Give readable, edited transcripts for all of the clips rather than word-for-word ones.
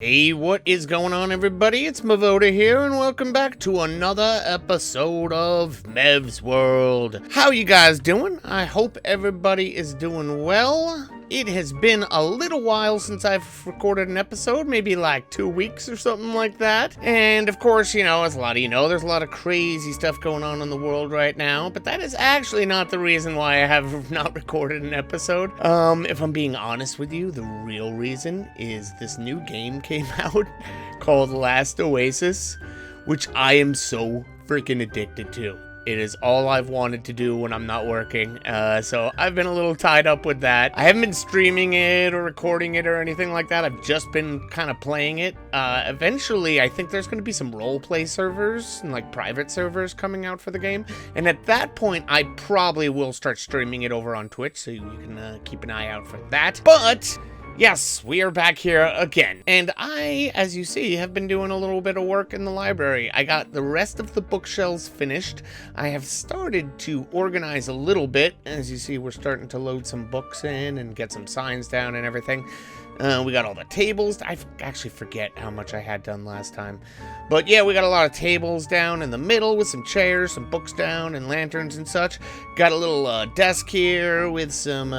Hey, what is going on, everybody? It's Mevoda here, and welcome back to another episode of Mev's World. How you guys doing? I hope everybody is doing well. It has been a little while since I've recorded an episode, maybe like 2 weeks or something like that. And of course, as a lot of you know, there's a lot of crazy stuff going on in the world right now, but that is actually not the reason why I have not recorded an episode. If I'm being honest with you, the real reason is this new game came out called Last Oasis, which I am so freaking addicted to. It is all I've wanted to do when I'm not working, so I've been a little tied up with that. I haven't been streaming it or recording it or anything like that. I've just been kind of playing it. Eventually, I think there's going to be some roleplay servers and like private servers coming out for the game, and at that point, I probably will start streaming it over on Twitch, so you can keep an eye out for that. But yes, we are back here again, and I, as you see, have been doing a little bit of work in the library. I got the rest of the bookshelves finished. I have started to organize a little bit. As you see, we're starting to load some books in and get some signs down and everything. We got all the tables. I actually forget how much I had done last time. But yeah, we got a lot of tables down in the middle with some chairs, some books down, and lanterns and such. Got a little desk here with some, what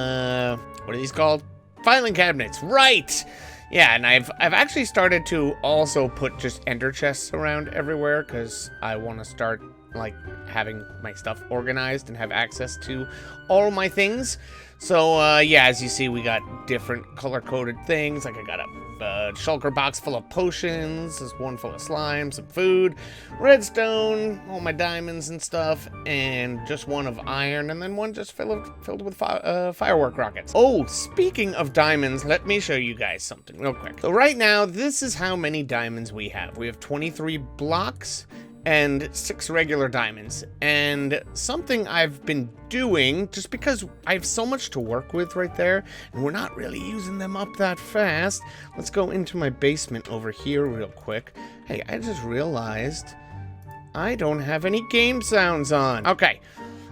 are these called? Filing cabinets, right? Yeah, and I've actually started to also put just ender chests around everywhere because I want to start like having my stuff organized and have access to all my things. So yeah, as you see, we got different color-coded things. Like I got a shulker box full of potions, there's one full of slime, some food, redstone, all my diamonds and stuff, and just one of iron, and then one just filled with firework rockets. Oh, speaking of diamonds, let me show you guys something real quick. So right now, this is how many diamonds we have. We have 23 blocks and 6 regular diamonds. And something I've been doing, just because I have so much to work with right there, and we're not really using them up that fast. Let's go into my basement over here real quick. Hey, I just realized I don't have any game sounds on. Okay,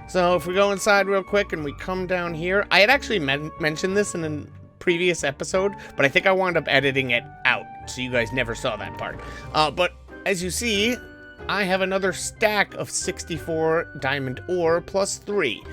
so if we go inside real quick and we come down here, I had actually mentioned this in a previous episode, but I think I wound up editing it out, so you guys never saw that part. But as you see, I have another stack of 64 diamond ore plus 3.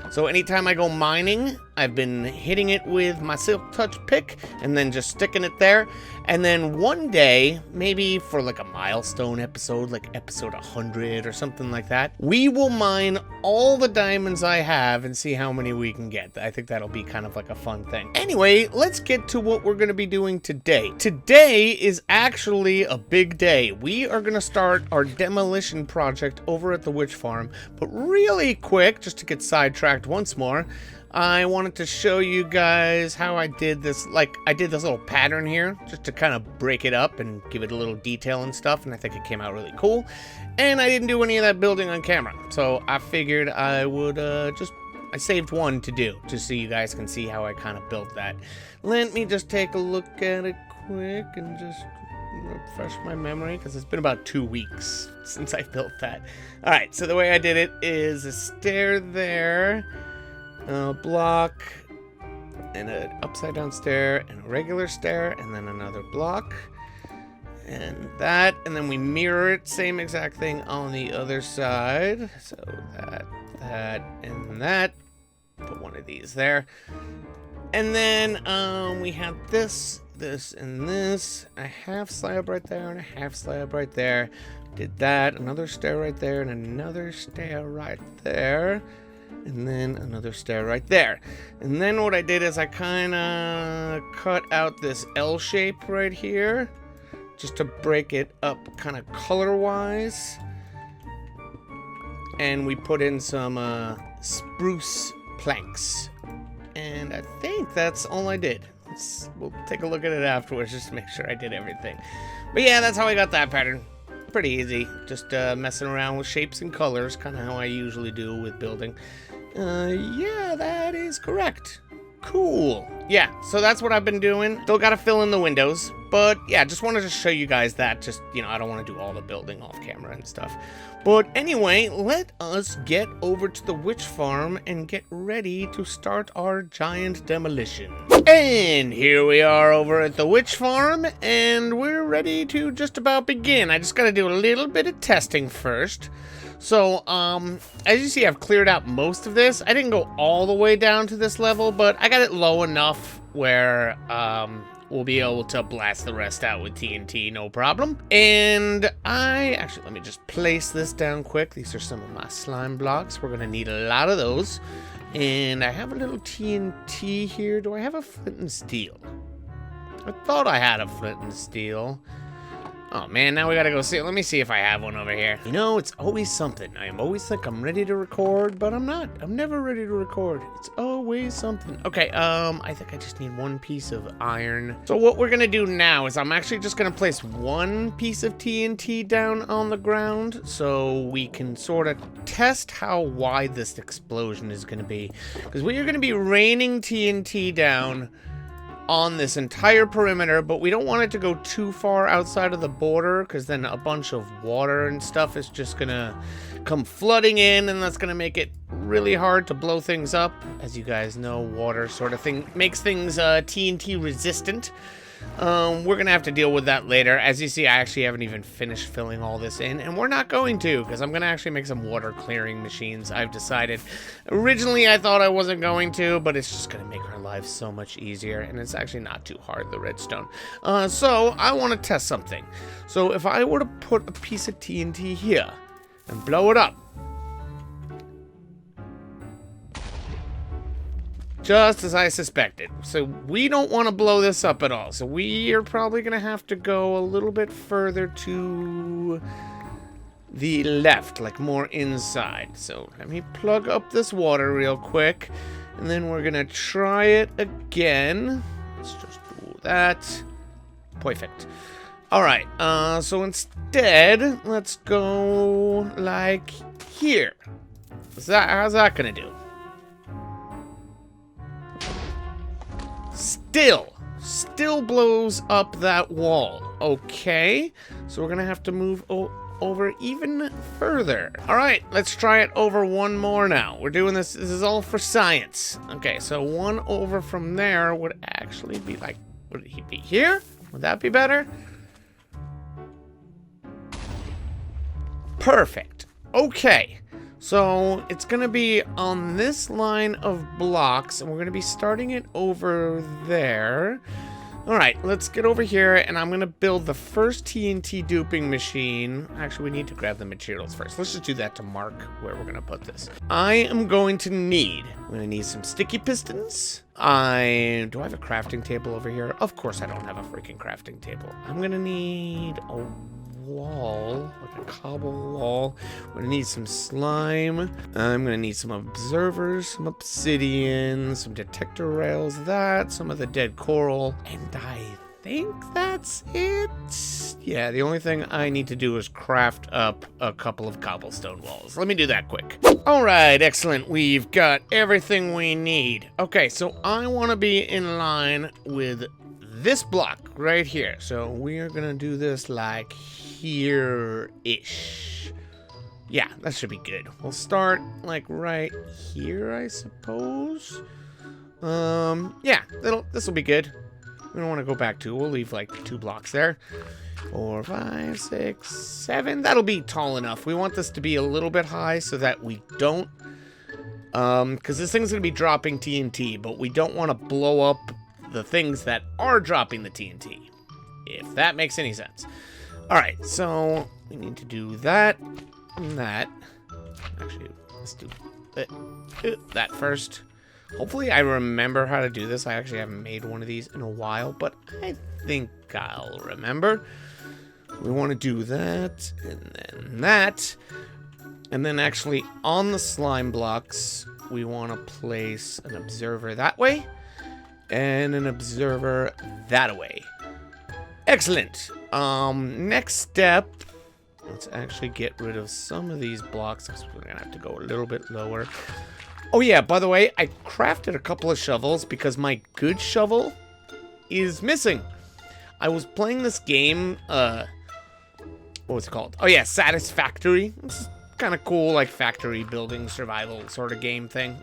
So anytime I go mining, I've been hitting it with my silk touch pick and then just sticking it there. And then one day, maybe for like a milestone episode, like episode 100 or something like that, we will mine all the diamonds I have and see how many we can get. I think that'll be kind of like a fun thing. Anyway, let's get to what we're going to be doing today. Today is actually a big day. We are going to start our demolition project over at the witch farm. But really quick, just to get sidetracked once more, I wanted to show you guys how I did this. Like, I did this little pattern here just to kind of break it up and give it a little detail and stuff, and I think it came out really cool. And I didn't do any of that building on camera, so I figured I would I saved one to do, just so you guys can see how I kind of built that. Let me just take a look at it quick and just refresh my memory, because it's been about 2 weeks since I built that. Alright, so the way I did it is a stair there, a block, and an upside down stair, and a regular stair, and then another block, and that, and then we mirror it, same exact thing on the other side. So that, and that. Put one of these there. And then we have this, and this, a half slab right there, and a half slab right there. Did that, another stair right there, and another stair right there. And then another stair right there. And then what I did is I kind of cut out this L shape right here, just to break it up kind of color-wise. And we put in some spruce planks. And I think that's all I did. We'll take a look at it afterwards just to make sure I did everything. But yeah, that's how I got that pattern. Pretty easy. Just messing around with shapes and colors, kind of how I usually do with building. Yeah, that is correct. Cool. yeah, so that's what I've been doing. Still got to fill in the windows. But yeah, just wanted to show you guys that. Just, I don't want to do all the building off camera and stuff. But anyway, let us get over to the witch farm and get ready to start our giant demolition. And here we are over at the witch farm, and we're ready to just about begin. I just got to do a little bit of testing first. So, as you see, I've cleared out most of this. I didn't go all the way down to this level, but I got it low enough where, we'll be able to blast the rest out with TNT, no problem. And actually, let me just place this down quick. These are some of my slime blocks. We're gonna need a lot of those. And I have a little TNT here. Do I have a flint and steel? I thought I had a flint and steel. Oh man, now we gotta go see. Let me see if I have one over here. It's always something. I always think I'm ready to record, but I'm not. I'm never ready to record. It's always something. Okay, I think I just need one piece of iron. So what we're gonna do now is I'm actually just gonna place one piece of TNT down on the ground so we can sort of test how wide this explosion is gonna be. Because we are gonna be raining TNT down on this entire perimeter, but we don't want it to go too far outside of the border, because then a bunch of water and stuff is just gonna come flooding in, and that's gonna make it really hard to blow things up. As you guys know, water sort of thing makes things TNT resistant. We're gonna have to deal with that later. As you see, I actually haven't even finished filling all this in, and we're not going to, because I'm gonna actually make some water clearing machines. I've decided. Originally, I thought I wasn't going to, but it's just gonna make our lives so much easier, and it's actually not too hard, the redstone. So I want to test something. So if I were to put a piece of TNT here and blow it up, just as I suspected. So we don't want to blow this up at all. So we are probably going to have to go a little bit further to the left, like more inside. So let me plug up this water real quick, and then we're going to try it again. Let's just do that. Perfect. All right, so instead, let's go like here. How's that going to do? Still blows up that wall. Okay, so we're gonna have to move over even further. All right, let's try it over one more now. We're doing this. This is all for science. Okay, so one over from there would actually be like, would he be here? Would that be better? Perfect. Okay. So it's gonna be on this line of blocks, and we're gonna be starting it over there. All right, let's get over here, and I'm gonna build the first TNT duping machine. Actually, we need to grab the materials first. Let's just do that to mark where we're gonna put this. I'm gonna need some sticky pistons. Do I have a crafting table over here? Of course I don't have a freaking crafting table. I'm gonna need a wall, like a cobble wall. I'm gonna need some slime. I'm gonna need some observers, some obsidian, some detector rails, some of the dead coral, and I think that's it. Yeah, the only thing I need to do is craft up a couple of cobblestone walls. Let me do that quick. All right, excellent. We've got everything we need. Okay, so I want to be in line with this block right here. So we are gonna do this like here-ish. Yeah, that should be good. We'll start like right here, I suppose. Yeah, this will be good. We don't want to go back to. We'll leave like 2 blocks there. 4, 5, 6, 7. That'll be tall enough. We want this to be a little bit high so that we don't, because this thing's gonna be dropping TNT, but we don't want to blow up the things that are dropping the TNT, if that makes any sense. All right, so we need to do that and that. Actually, let's do that first. Hopefully I remember how to do this. I actually haven't made one of these in a while, but I think I'll remember. We want to do that, and then that. And then actually on the slime blocks, we want to place an observer that way, and an observer that way. Excellent. Next step, let's actually get rid of some of these blocks, because we're gonna have to go a little bit lower. Oh yeah, by the way, I crafted a couple of shovels because my good shovel is missing. I was playing this game, what was it called? Oh yeah, Satisfactory. It's kind of cool, like factory building survival sort of game thing.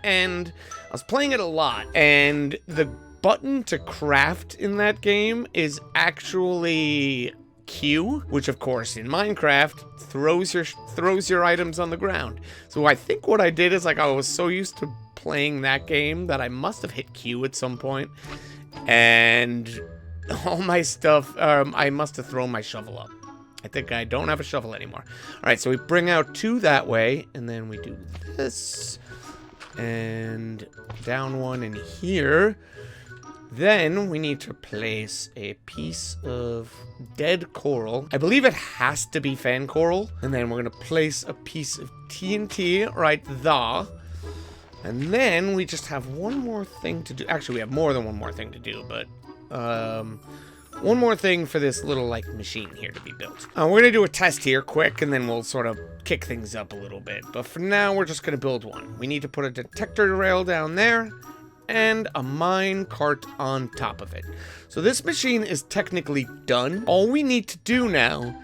And I was playing it a lot, and the button to craft in that game is actually Q, which of course in Minecraft throws your items on the ground. So I think what I did is, like, I was so used to playing that game that I must have hit Q at some point, and all my stuff, I must have thrown my shovel up. I think I don't have a shovel anymore. All right, so we bring out 2 that way, and then we do this, and down 1 in here. Then we need to place a piece of dead coral. I believe it has to be fan coral. And then we're going to place a piece of TNT right there. And then we just have one more thing to do. Actually, we have more than one more thing to do, but one more thing for this little, like, machine here to be built. We're going to do a test here quick, and then we'll sort of kick things up a little bit. But for now, we're just going to build one. We need to put a detector rail down there and a mine cart on top of it. So this machine is technically done. All we need to do now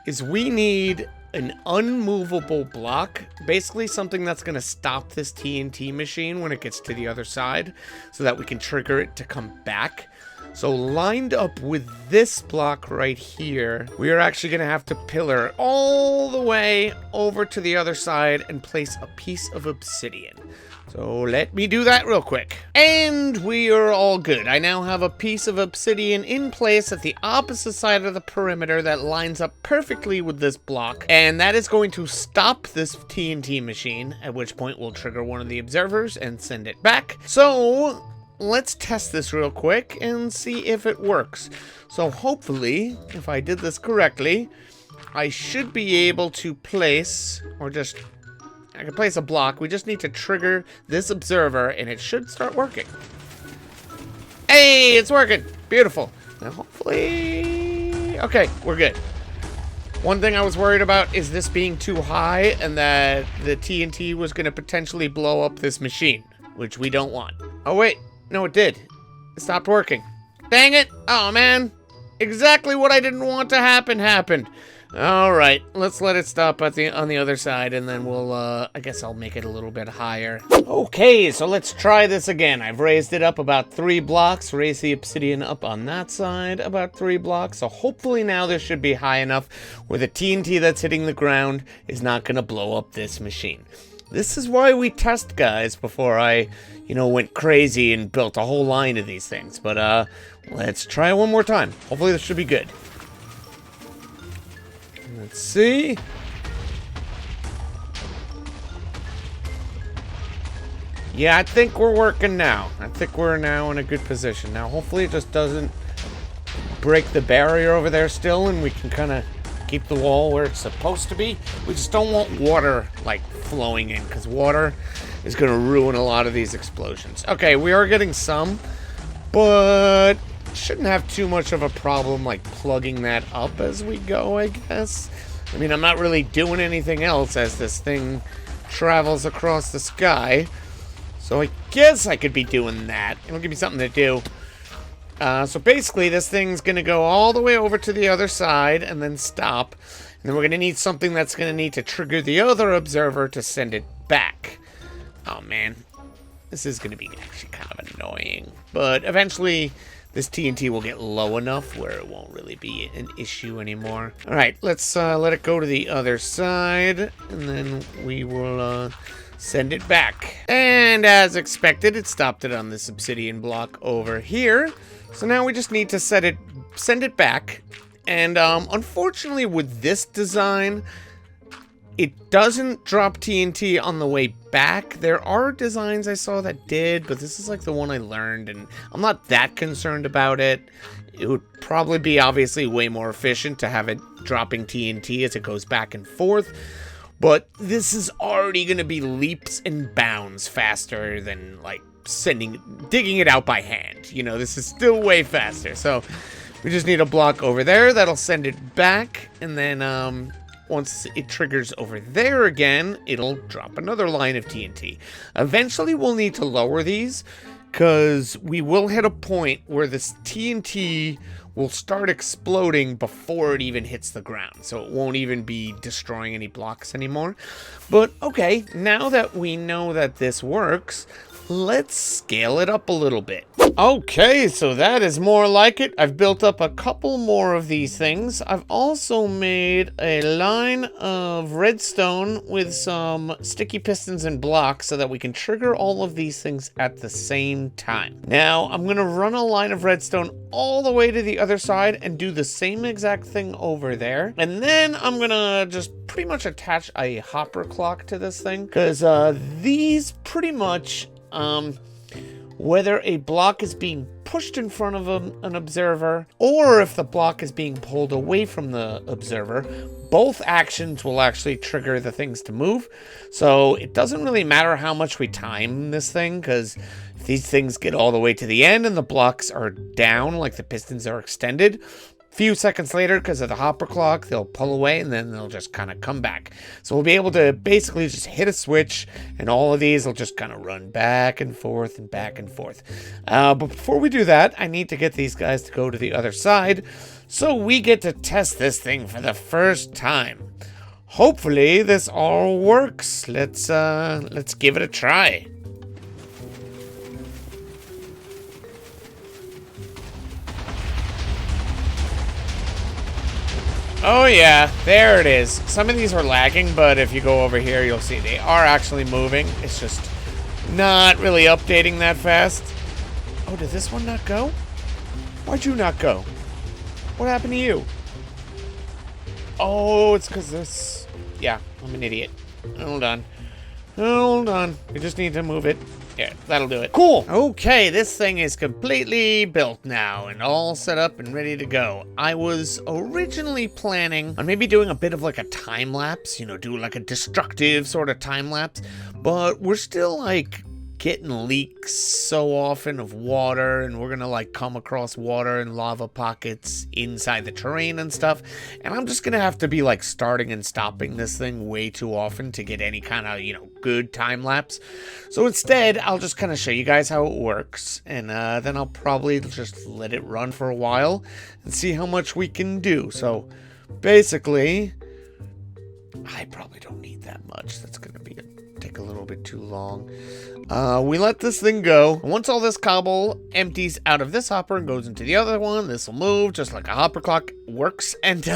is we need an unmovable block, basically something that's going to stop this TNT machine when it gets to the other side, so that we can trigger it to come back. So lined up with this block right here, we are actually going to have to pillar all the way over to the other side and place a piece of obsidian. So let me do that real quick. And we are all good. I now have a piece of obsidian in place at the opposite side of the perimeter that lines up perfectly with this block. And that is going to stop this TNT machine, at which point we'll trigger one of the observers and send it back. So let's test this real quick and see if it works. So hopefully, if I did this correctly, I should be able to place, or just... I can place a block. We just need to trigger this observer, and it should start working. Hey, it's working. Beautiful. Now, hopefully... Okay, we're good. One thing I was worried about is this being too high, and that the TNT was going to potentially blow up this machine, which we don't want. Oh, wait. No, it did. It stopped working. Dang it. Oh, man. Exactly what I didn't want to happen happened. All right, let's let it stop on the other side, and then we'll, I guess I'll make it a little bit higher. Okay, so let's try this again. I've raised it up about 3 blocks, raised the obsidian up on that side about 3 blocks, so hopefully now this should be high enough where the TNT that's hitting the ground is not going to blow up this machine. This is why we test, guys, before I, went crazy and built a whole line of these things. But, let's try it one more time. Hopefully this should be good. Let's see. Yeah, I think we're working now. I think we're now in a good position. Now, hopefully it just doesn't break the barrier over there still, and we can kind of keep the wall where it's supposed to be. We just don't want water, like, flowing in, because water is going to ruin a lot of these explosions. Okay, we are getting some, but shouldn't have too much of a problem, like, plugging that up as we go, I guess. I mean, I'm not really doing anything else as this thing travels across the sky, so I guess I could be doing that. It'll give me something to do. So basically, this thing's going to go all the way over to the other side and then stop. And then we're going to need something that's going to need to trigger the other observer to send it back. Oh, man. This is going to be actually kind of annoying. But eventually, this TNT will get low enough where it won't really be an issue anymore. All right, let's let it go to the other side. And then we will send it back. And as expected, it stopped it on this obsidian block over here. So now we just need to send it back. And unfortunately with this design, it doesn't drop TNT on the way back. There are designs I saw that did, but this is like the one I learned, and I'm not that concerned about it. It would probably be obviously way more efficient to have it dropping TNT as it goes back and forth. But this is already going to be leaps and bounds faster than, like, digging it out by hand. This is still way faster. So we just need a block over there that'll send it back. And then once it triggers over there again, it'll drop another line of TNT. Eventually, we'll need to lower these, because we will hit a point where this TNT will start exploding before it even hits the ground. So it won't even be destroying any blocks anymore. But okay, now that we know that this works, let's scale it up a little bit. Okay, so that is more like it. I've built up a couple more of these things. I've also made a line of redstone with some sticky pistons and blocks so that we can trigger all of these things at the same time. Now, I'm gonna run a line of redstone all the way to the other side and do the same exact thing over there. And then I'm gonna just pretty much attach a hopper clock to this thing, because these pretty much whether a block is being pushed in front of an observer or if the block is being pulled away from the observer, both actions will actually trigger the things to move. So it doesn't really matter how much we time this thing, because if these things get all the way to the end and the blocks are down, like the pistons are extended, few seconds later, because of the hopper clock, they'll pull away and then they'll just kind of come back. So we'll be able to basically just hit a switch and all of these will just kind of run back and forth and back and forth. But before we do that, I need to get these guys to go to the other side so we get to test this thing for the first time. Hopefully this all works. Let's give it a try. Oh yeah, there it is. Some of these are lagging, but if you go over here, you'll see they are actually moving. It's just not really updating that fast. Oh, did this one not go? Why'd you not go? What happened to you? Oh, it's because this... Yeah, I'm an idiot. Hold on. Hold on. We just need to move it. Yeah, that'll do it. Cool. Okay, this thing is completely built now and all set up and ready to go. I was originally planning on maybe doing a bit of like a time lapse, you know, do like a destructive sort of time lapse, but we're still like getting leaks so often of water, and we're gonna like come across water and lava pockets inside the terrain and stuff, and I'm just gonna have to be like starting and stopping this thing way too often to get any kind of, you know, good time lapse. So instead, I'll just kind of show you guys how it works, and then I'll probably just let it run for a while and see how much we can do. So basically, I probably don't need that much. That's gonna be take a little bit too long. We let this thing go. Once all this cobble empties out of this hopper and goes into the other one, this will move just like a hopper clock works, and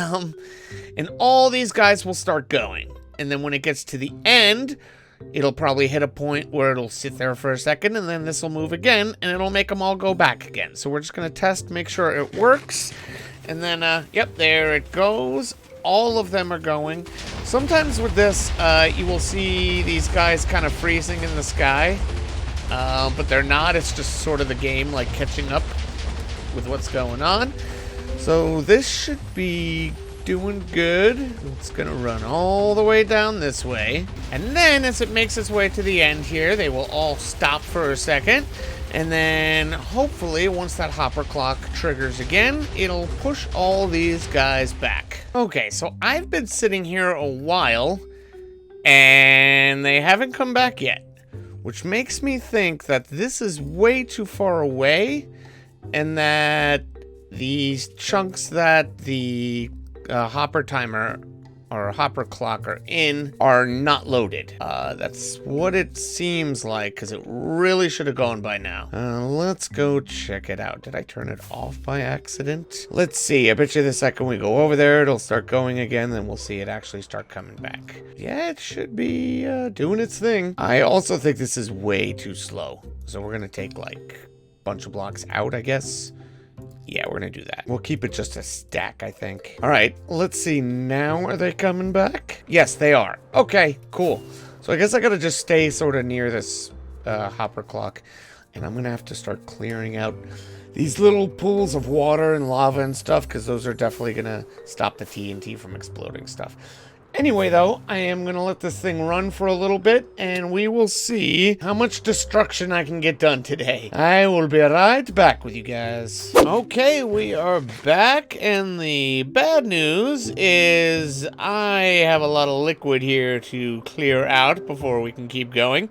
all these guys will start going. And then when it gets to the end, it'll probably hit a point where it'll sit there for a second, and then this will move again, and it'll make them all go back again. So we're just gonna test, make sure it works, and then yep, there it goes. All of them are going. Sometimes with this, you will see these guys kind of freezing in the sky, but they're not. It's just sort of the game, like catching up with what's going on. So this should be doing good. It's gonna run all the way down this way. And then as it makes its way to the end here, they will all stop for a second. And then hopefully once that hopper clock triggers again, it'll push all these guys back. Okay, so I've been sitting here a while and they haven't come back yet, which makes me think that this is way too far away and that these chunks that the hopper timer or hopper clock are not loaded. That's what it seems like, because it really should have gone by now. Let's go check it out. Did I turn it off by accident? Let's see. I bet you the second we go over there, it'll start going again, then we'll see it actually start coming back. Yeah, it should be doing its thing. I also think this is way too slow. So we're gonna take like a bunch of blocks out, I guess. Yeah, we're gonna do that. We'll keep it just a stack, I think. All right, let's see. Now, are they coming back? Yes, they are. Okay, cool. So I guess I gotta just stay sort of near this hopper clock. And I'm gonna have to start clearing out these little pools of water and lava and stuff, because those are definitely gonna stop the TNT from exploding stuff. Anyway, though, I am going to let this thing run for a little bit, and we will see how much destruction I can get done today. I will be right back with you guys. Okay, we are back, and the bad news is I have a lot of liquid here to clear out before we can keep going.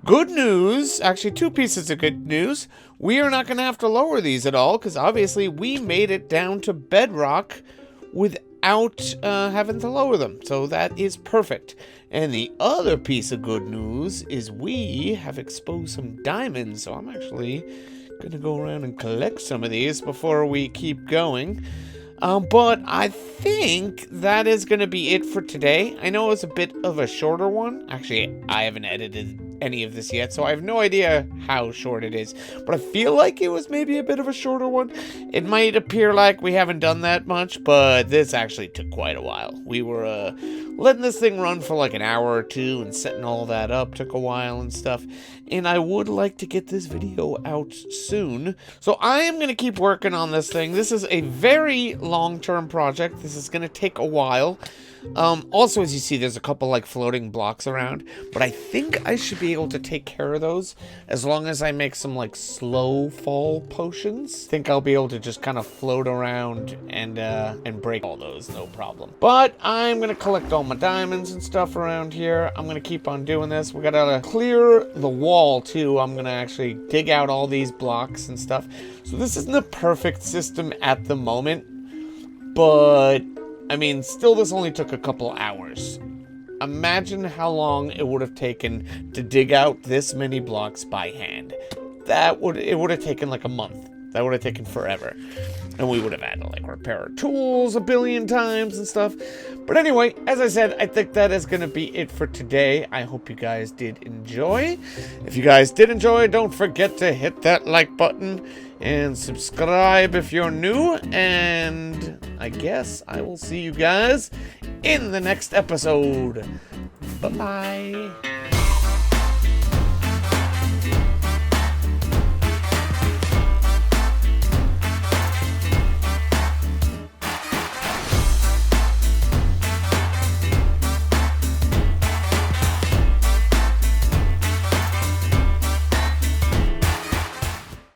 Good news, actually 2 pieces of good news. We are not going to have to lower these at all, because obviously we made it down to bedrock without having to lower them. So that is perfect. And the other piece of good news is we have exposed some diamonds. So I'm actually going to go around and collect some of these before we keep going. But I think that is going to be it for today. I know it's a bit of a shorter one. Actually, I haven't edited any of this yet, so I have no idea how short it is. But I feel like it was maybe a bit of a shorter one. It might appear like we haven't done that much, but this actually took quite a while. We were letting this thing run for like an hour or 2 and setting all that up took a while and stuff. And I would like to get this video out soon. So I am going to keep working on this thing. This is a very long-term project. This is going to take a while. Also, as you see, there's a couple like floating blocks around, but I think I should be able to take care of those as long as I make some like slow fall potions. I think I'll be able to just kind of float around and break all those, no problem. But I'm gonna collect all my diamonds and stuff around here. I'm gonna keep on doing this. We gotta clear the wall too. I'm gonna actually dig out all these blocks and stuff. So this isn't a perfect system at the moment, but I mean, still, this only took a couple hours. Imagine how long it would have taken to dig out this many blocks by hand. It would have taken like a month. That would have taken forever. And we would have had to like repair our tools a billion times and stuff. But anyway, as I said, I think that is going to be it for today. I hope you guys did enjoy. If you guys did enjoy, don't forget to hit that like button and subscribe if you're new. And I guess I will see you guys in the next episode. Bye-bye.